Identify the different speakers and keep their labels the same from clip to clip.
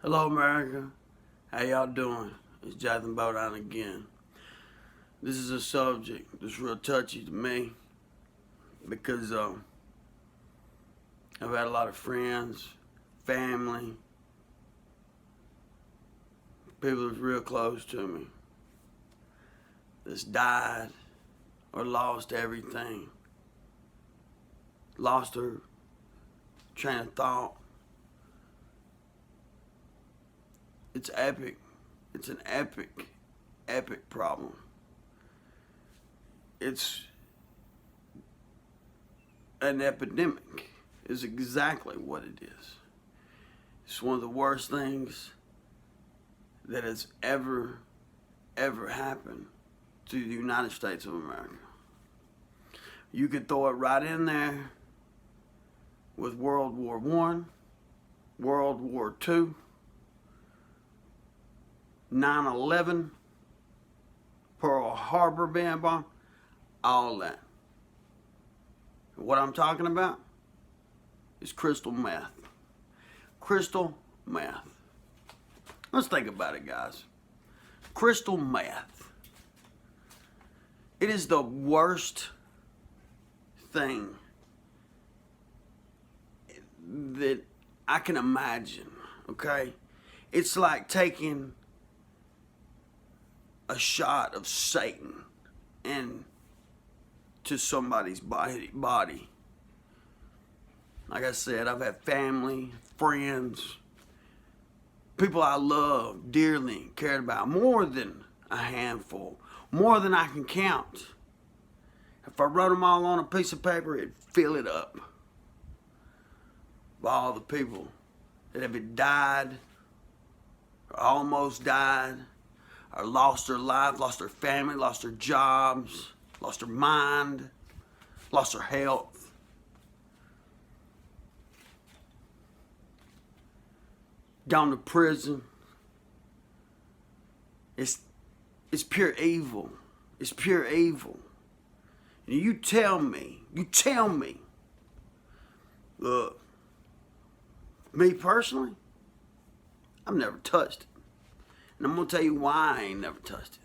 Speaker 1: Hello, America. How y'all doing? It's Jonathan Bowdown again. This is a subject that's real touchy to me because I've had a lot of friends, family, people that's real close to me that's died or lost everything. Lost their train of thought. It's epic. It's an epic problem. It's an epidemic is exactly what it is. It's one of the worst things that has ever happened to the United States of America. You could throw it right in there with World War I, World War II, 9/11, Pearl Harbor bomb, all that. What I'm talking about is crystal meth. Crystal meth. Let's think about it, guys. Crystal meth. It is the worst thing that I can imagine, okay? It's like taking a shot of Satan into somebody's body. Like I said, I've had family, friends, people I love dearly, cared about, more than a handful, more than I can count. If I wrote them all on a piece of paper, it'd fill it up. By all the people that have died, or almost died, or lost their life, lost their family, lost their jobs, lost their mind, lost their health. Gone to prison. It's pure evil. It's pure evil. And you tell me, look, me personally, I've never touched it. And I'm going to tell you why I ain't never touched it.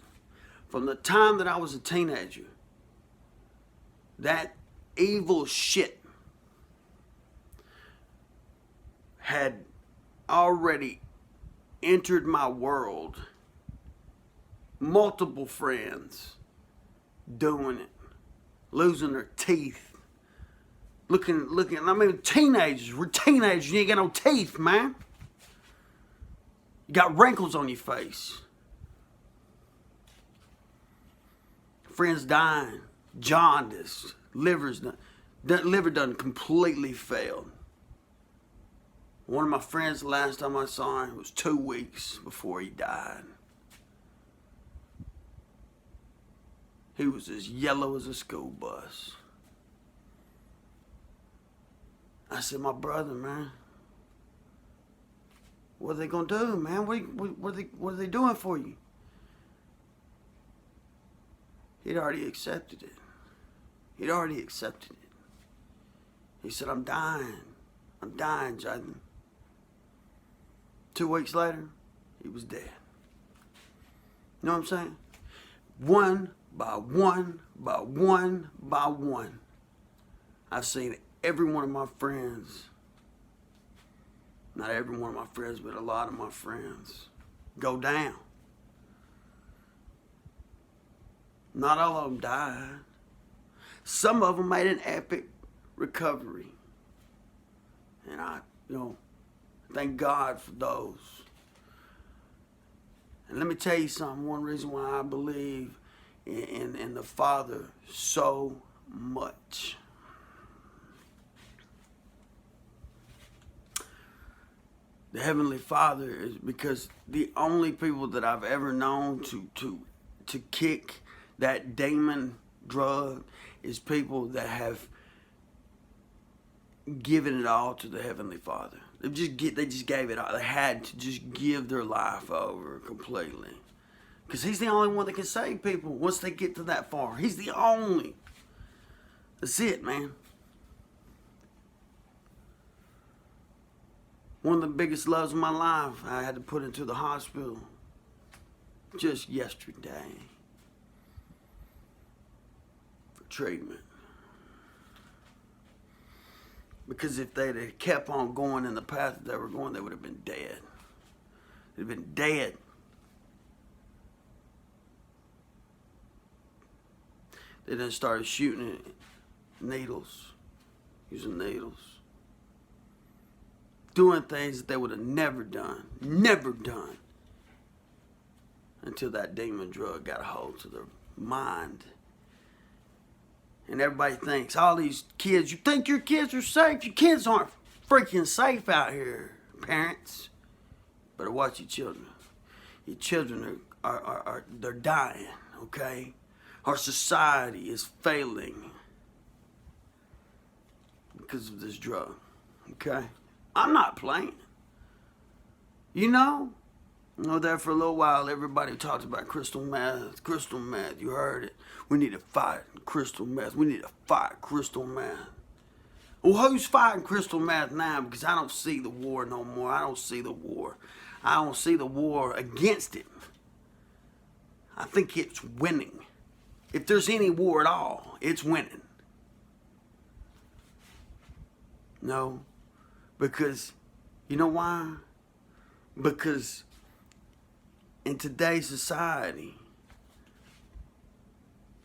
Speaker 1: From the time that I was a teenager, that evil shit had already entered my world. Multiple friends doing it, losing their teeth, looking. I mean, teenagers. We're teenagers. You ain't got no teeth, man. You got wrinkles on your face. Friends dying, jaundice, liver done completely failed. One of my friends, the last time I saw him, was 2 weeks before he died. He was as yellow as a school bus. I said, my brother, man, what are they gonna do, man? What are they doing for you? He'd already accepted it. He'd already accepted it. He said, I'm dying, Jaden. 2 weeks later, he was dead. You know what I'm saying? One by one, I've seen every one of my friends, not every one of my friends, but a lot of my friends, go down. Not all of them died. Some of them made an epic recovery. And I thank God for those. And let me tell you something, one reason why I believe in the Father so much. The Heavenly Father is because the only people that I've ever known to kick that demon drug is people that have given it all to the Heavenly Father. They just gave it all. They had to just give their life over completely. Because He's the only one that can save people once they get to that far. He's the only. That's it, man. One of the biggest loves of my life, I had to put into the hospital just yesterday for treatment. Because if they'd have kept on going in the path that they were going, they would have been dead. They'd have been dead. They then started shooting needles, using needles. Doing things that they would have never done until that demon drug got a hold to their mind. And everybody thinks, all these kids, you think your kids are safe? Your kids aren't freaking safe out here, parents. Better watch your children. Your children they're dying, okay? Our society is failing because of this drug, okay? I'm not playing. You know there for a little while, everybody talked about crystal meth. Crystal meth, you heard it. We need to fight crystal meth. We need to fight crystal meth. Well, who's fighting crystal meth now? Because I don't see the war no more. I don't see the war. I don't see the war against it. I think it's winning. If there's any war at all, it's winning. No. Because, you know why? Because in today's society,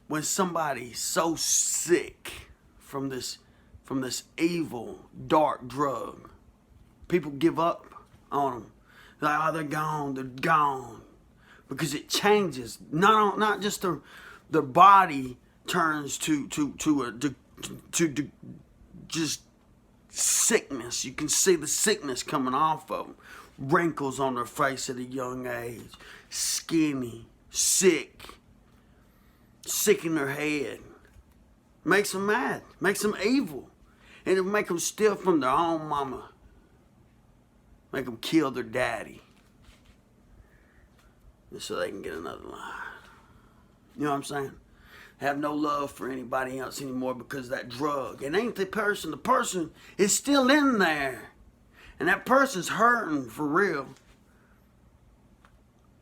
Speaker 1: when somebody's so sick from this evil, dark drug, people give up on them. Like, oh, they're gone. Because it changes. Not just their body turns to just sickness. You can see the sickness coming off of them. Wrinkles on their face at a young age. Skinny. Sick in their head. Makes them mad. Makes them evil. And it'll make them steal from their own mama. Make them kill their daddy. Just so they can get another line. You know what I'm saying? Have no love for anybody else anymore because of that drug. It ain't the person. The person is still in there. And that person's hurting for real.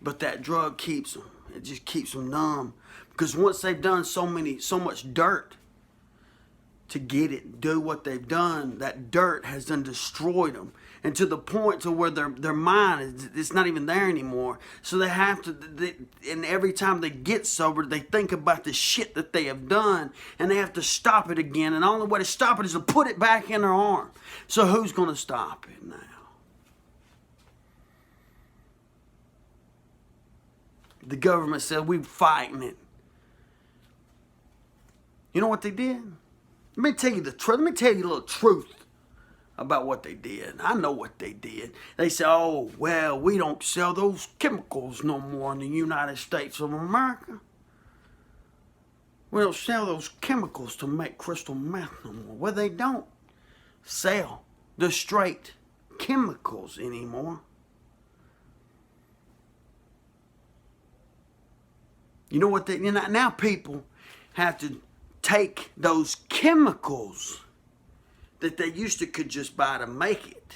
Speaker 1: But that drug keeps them. It just keeps them numb. Because once they've done so much dirt to get it, do what they've done, that dirt has done destroyed them. And to the point to where their mind it's not even there anymore. So they have to, and every time they get sober, they think about the shit that they have done, and they have to stop it again. And the only way to stop it is to put it back in their arm. So who's going to stop it now? The government said we're fighting it. You know what they did? Let me tell you the truth. Let me tell you a little truth about what they did. I know what they did. They said, oh, well, we don't sell those chemicals no more in the United States of America. We don't sell those chemicals to make crystal meth no more. Well, they don't sell the straight chemicals anymore. You know what they, now people have to take those chemicals that they used to could just buy to make it.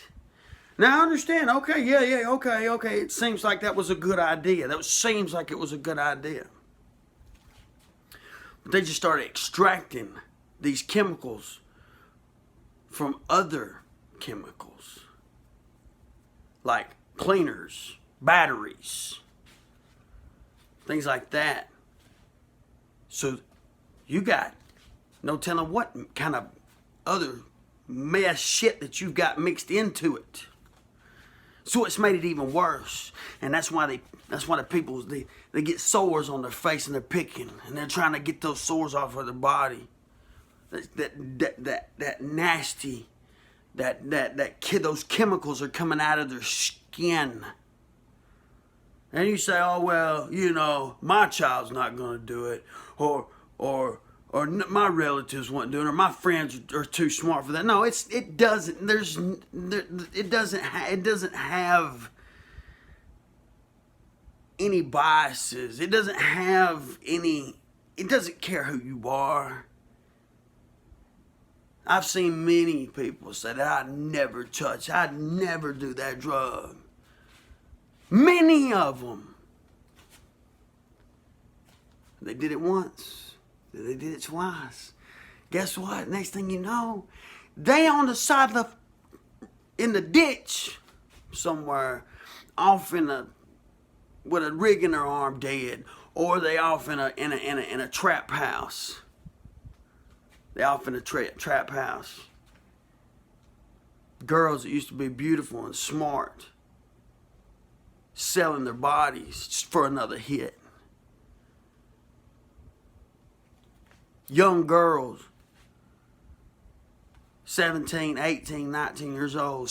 Speaker 1: Now I understand, okay, okay. It seems like that was a good idea. That seems like it was a good idea. But they just started extracting these chemicals from other chemicals. Like cleaners, batteries, things like that. So you got no telling what kind of other mess shit that you've got mixed into it. So it's made it even worse. And that's why the people they get sores on their face and they're picking and they're trying to get those sores off of their body. That nasty those chemicals are coming out of their skin. And you say, oh well, my child's not gonna do it, or my relatives won't do it, or my friends are too smart for that. No, it doesn't have any biases. It doesn't have any. It doesn't care who you are. I've seen many people say that I'd never touch, I'd never do that drug. Many of them. They did it once. They did it twice. Guess what? Next thing you know, they on the side of in the ditch somewhere, off in a with a rig in their arm, dead, or they off in a trap house. They off in a trap house. Girls that used to be beautiful and smart, selling their bodies for another hit. Young girls, 17, 18, 19 years old,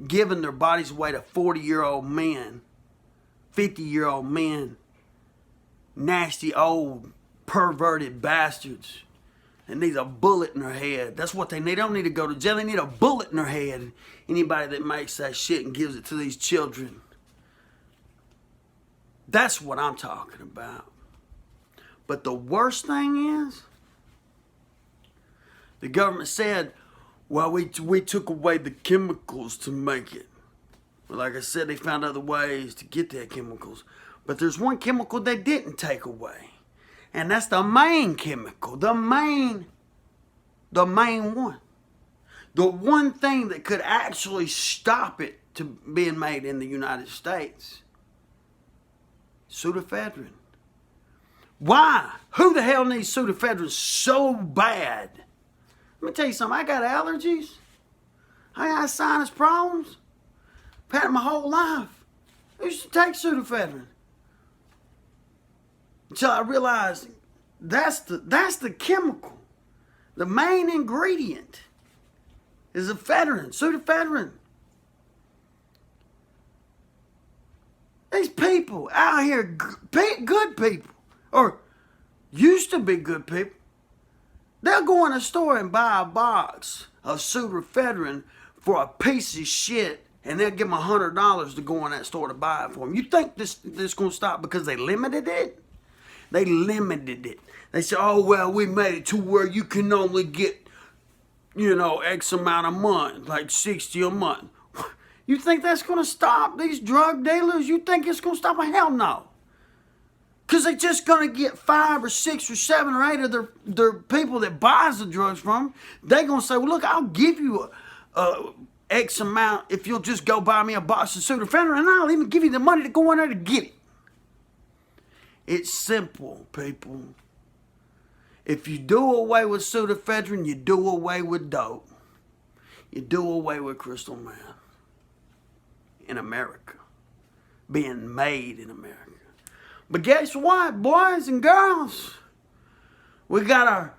Speaker 1: giving their bodies away to 40-year-old men, 50-year-old men, nasty old perverted bastards. They need a bullet in their head. That's what they need. They don't need to go to jail. They need a bullet in their head. Anybody that makes that shit and gives it to these children. That's what I'm talking about. But the worst thing is, the government said, well, we took away the chemicals to make it. Well, like I said, they found other ways to get their chemicals. But there's one chemical they didn't take away. And that's the main chemical. The main one. The one thing that could actually stop it to being made in the United States. Pseudoephedrine. Why? Who the hell needs pseudoephedrine so bad? Let me tell you something. I got allergies. I got sinus problems. I've had it my whole life. I used to take pseudoephedrine. Until I realized that's the chemical. The main ingredient is ephedrine, pseudoephedrine. These people out here, good people, or used to be good people, they'll go in a store and buy a box of pseudoephedrine for a piece of shit, and they'll give them $100 to go in that store to buy it for them. You think this going to stop because they limited it? They limited it. They said, oh, well, we made it to where you can only get, X amount a month, like 60 a month. You think that's going to stop these drug dealers? You think it's going to stop them? Hell no. Because they're just going to get 5 or 6 or 7 or 8 of their people that buys the drugs from them. They're going to say, well, look, I'll give you a X amount if you'll just go buy me a box of pseudoephedrine, and I'll even give you the money to go in there to get it. It's simple, people. If you do away with pseudoephedrine, you do away with dope. You do away with crystal meth in America. Being made in America. But guess what, boys and girls? We got our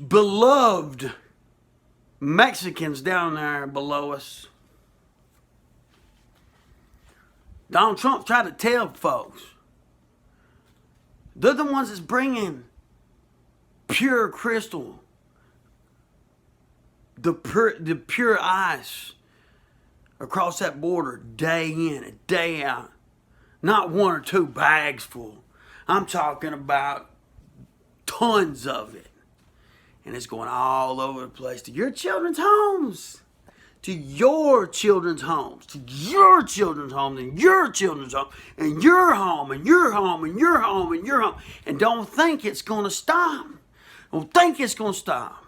Speaker 1: beloved Mexicans down there below us. Donald Trump tried to tell folks, they're the ones that's bringing pure crystal, the pure ice across that border day in and day out. Not 1 or 2 bags full. I'm talking about tons of it. And it's going all over the place to your children's homes. To your children's homes. To your children's homes and your children's home. And your home and your home and your home and your home. And don't think it's going to stop. Don't think it's going to stop.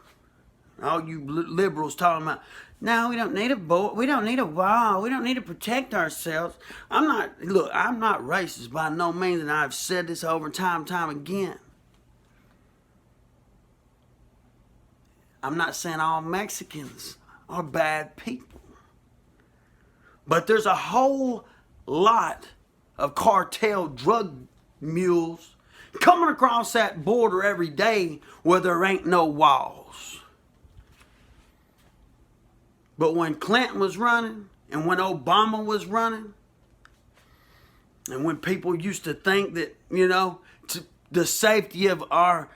Speaker 1: All you liberals talking about, no, we don't need a boat. We don't need a wall. We don't need to protect ourselves. I'm not racist by no means, and I've said this over time again. I'm not saying all Mexicans are bad people. But there's a whole lot of cartel drug mules coming across that border every day where there ain't no walls. But when Clinton was running, and when Obama was running, and when people used to think that, the safety of our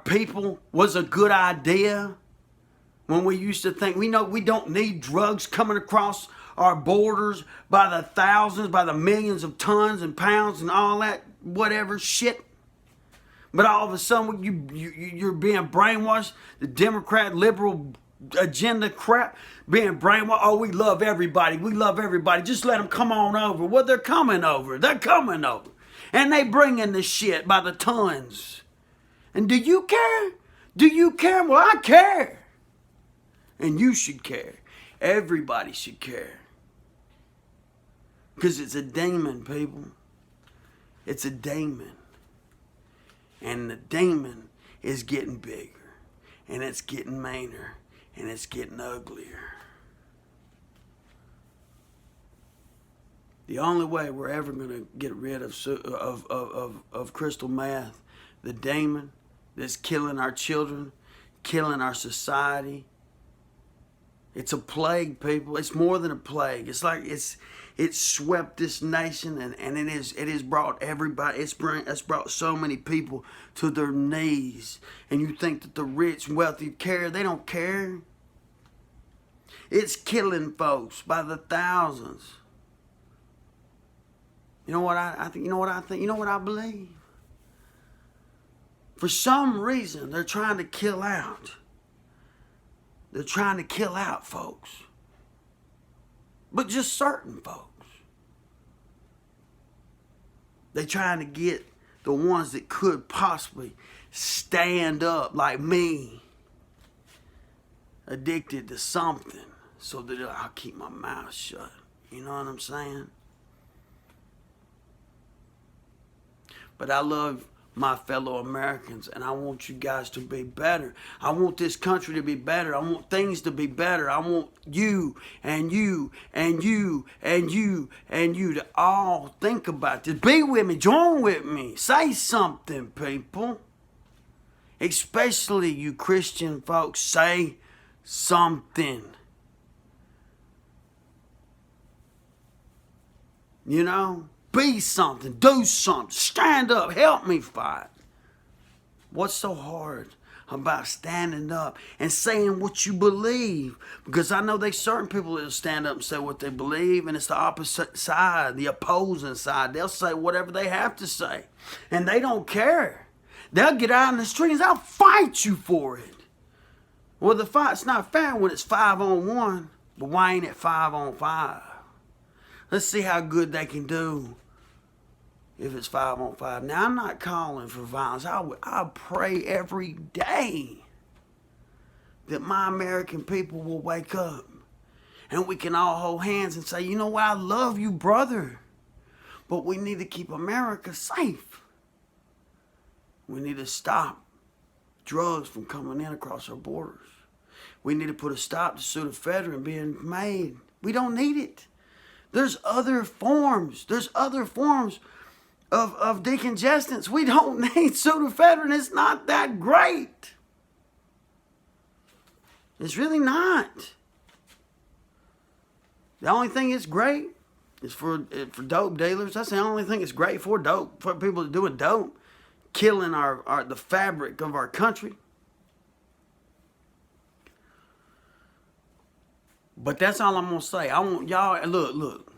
Speaker 1: people was a good idea, when we used to think, we don't need drugs coming across our borders by the thousands, by the millions of tons and pounds and all that whatever shit. But all of a sudden, you're being brainwashed. The Democrat liberal agenda crap, being brainwashed. Oh, we love everybody. We love everybody. Just let them come on over. Well, they're coming over. They're coming over. And they bring in the shit by the tons. And do you care? Do you care? Well, I care. And you should care. Everybody should care. Because it's a demon, people. It's a demon. And the demon is getting bigger. And it's getting meaner. And it's getting uglier. The only way we're ever going to get rid of crystal meth, the demon that's killing our children, killing our society. It's a plague, people. It's more than a plague. It's like it's swept this nation, and it has brought everybody. It's brought so many people to their knees. And you think that the rich and wealthy care? They don't care. It's killing folks by the thousands. You know what I think? You know what I think? You know what I believe? For some reason, they're trying to kill out. They're trying to kill out folks. But just certain folks. They're trying to get the ones that could possibly stand up like me, addicted to something, so that I'll keep my mouth shut. You know what I'm saying? But I love my fellow Americans, and I want you guys to be better. I want this country to be better. I want things to be better. I want you and you and you and you and you to all think about this. Be with me. Join with me. Say something, people. Especially you Christian folks. Say something. You know? Be something. Do something. Stand up. Help me fight. What's so hard about standing up and saying what you believe? Because I know there's certain people that will stand up and say what they believe, and it's the opposite side, the opposing side. They'll say whatever they have to say, and they don't care. They'll get out in the streets. They'll fight you for it. Well, the fight's not fair when it's 5-on-1, but why ain't it 5-on-5? Let's see how good they can do if it's 5-on-5. Now, I'm not calling for violence. I pray every day that my American people will wake up and we can all hold hands and say, you know what, I love you, brother, but we need to keep America safe. We need to stop drugs from coming in across our borders. We need to put a stop to pseudoephedrine being made. We don't need it. There's other forms. There's other forms of decongestants. We don't need pseudoephedrine. It's not that great. It's really not. The only thing it's great is for dope dealers. That's the only thing it's great for, dope, for people doing dope, killing the fabric of our country. But that's all I'm going to say. I want y'all, look.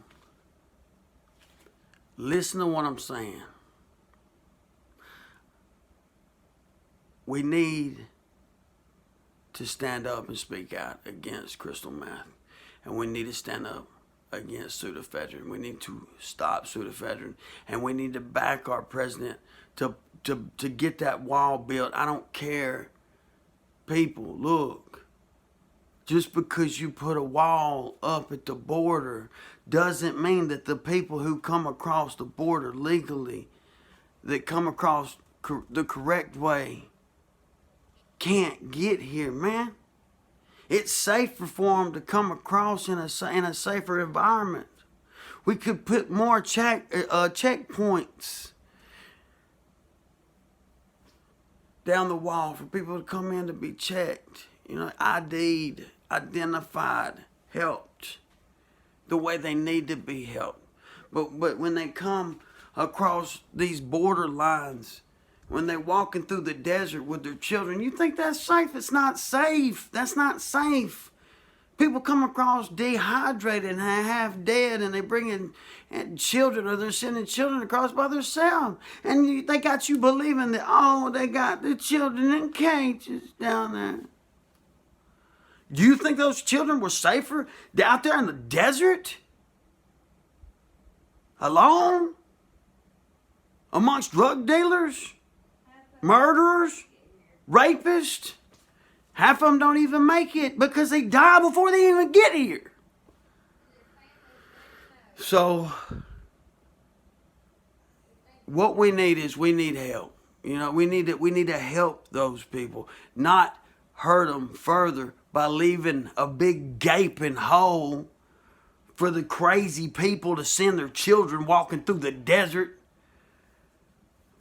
Speaker 1: Listen to what I'm saying. We need to stand up and speak out against crystal meth. And we need to stand up against pseudoephedrine. We need to stop pseudoephedrine. And we need to back our president to get that wall built. I don't care. People, look. Just because you put a wall up at the border doesn't mean that the people who come across the border legally, that come across the correct way, can't get here, man. It's safer for them to come across in a safer environment. We could put more checkpoints down the wall for people to come in to be checked. You know, ID'd, identified, helped the way they need to be helped. But when they come across these border lines, when they're walking through the desert with their children, you think that's safe? It's not safe. That's not safe. People come across dehydrated and half dead, and they bring in children, or they're sending children across by themselves. And they got you believing that, oh, they got the children in cages down there. Do you think those children were safer out there in the desert? Alone? Amongst drug dealers? Murderers? Rapists? Half of them don't even make it because they die before they even get here. So, what we need is help. You know, we need to help those people, not hurt them further by leaving a big gaping hole for the crazy people to send their children walking through the desert.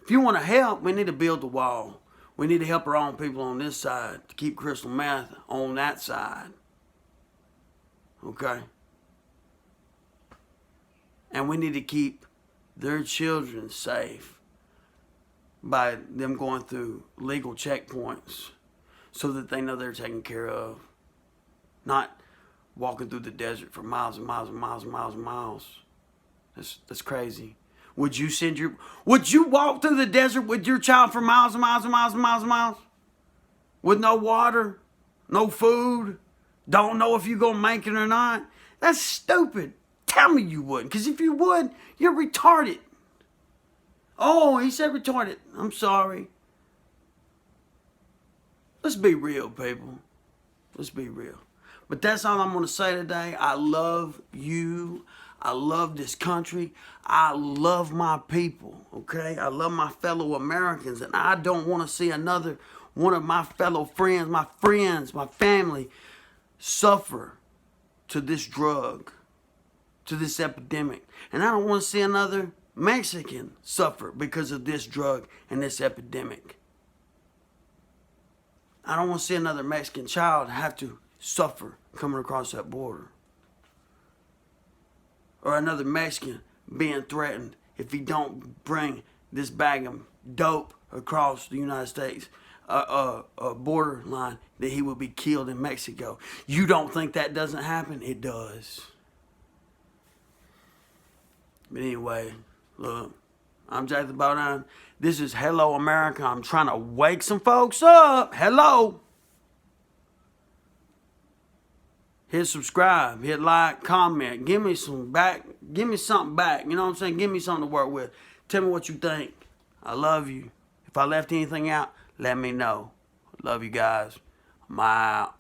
Speaker 1: If you want to help, we need to build the wall. We need to help our own people on this side to keep Crystal Meth on that side. Okay? And we need to keep their children safe by them going through legal checkpoints so that they know they're taken care of. Not walking through the desert for miles and miles and miles and miles and miles. That's crazy. Would you walk through the desert with your child for miles and miles and miles and miles and miles? With no water, no food, don't know if you're going to make it or not? That's stupid. Tell me you wouldn't, because if you would, you're retarded. Oh, he said retarded. I'm sorry. Let's be real, people. Let's be real. But that's all I'm going to say today. I love you. I love this country. I love my people, okay? I love my fellow Americans, and I don't want to see another one of my fellow friends, my family, suffer to this drug, to this epidemic. And I don't want to see another Mexican suffer because of this drug and this epidemic. I don't want to see another Mexican child have to suffer coming across that border. Or another Mexican being threatened if he don't bring this bag of dope across the United States borderline, that he will be killed in Mexico. You don't think that doesn't happen? It does. But anyway, look, I'm Jack the Bowdown. This is Hello America. I'm trying to wake some folks up. Hello. Hit subscribe, hit like, comment, give me something back. You know what I'm saying? Give me something to work with. Tell me what you think. I love you. If I left anything out, let me know. Love you guys. I'm out.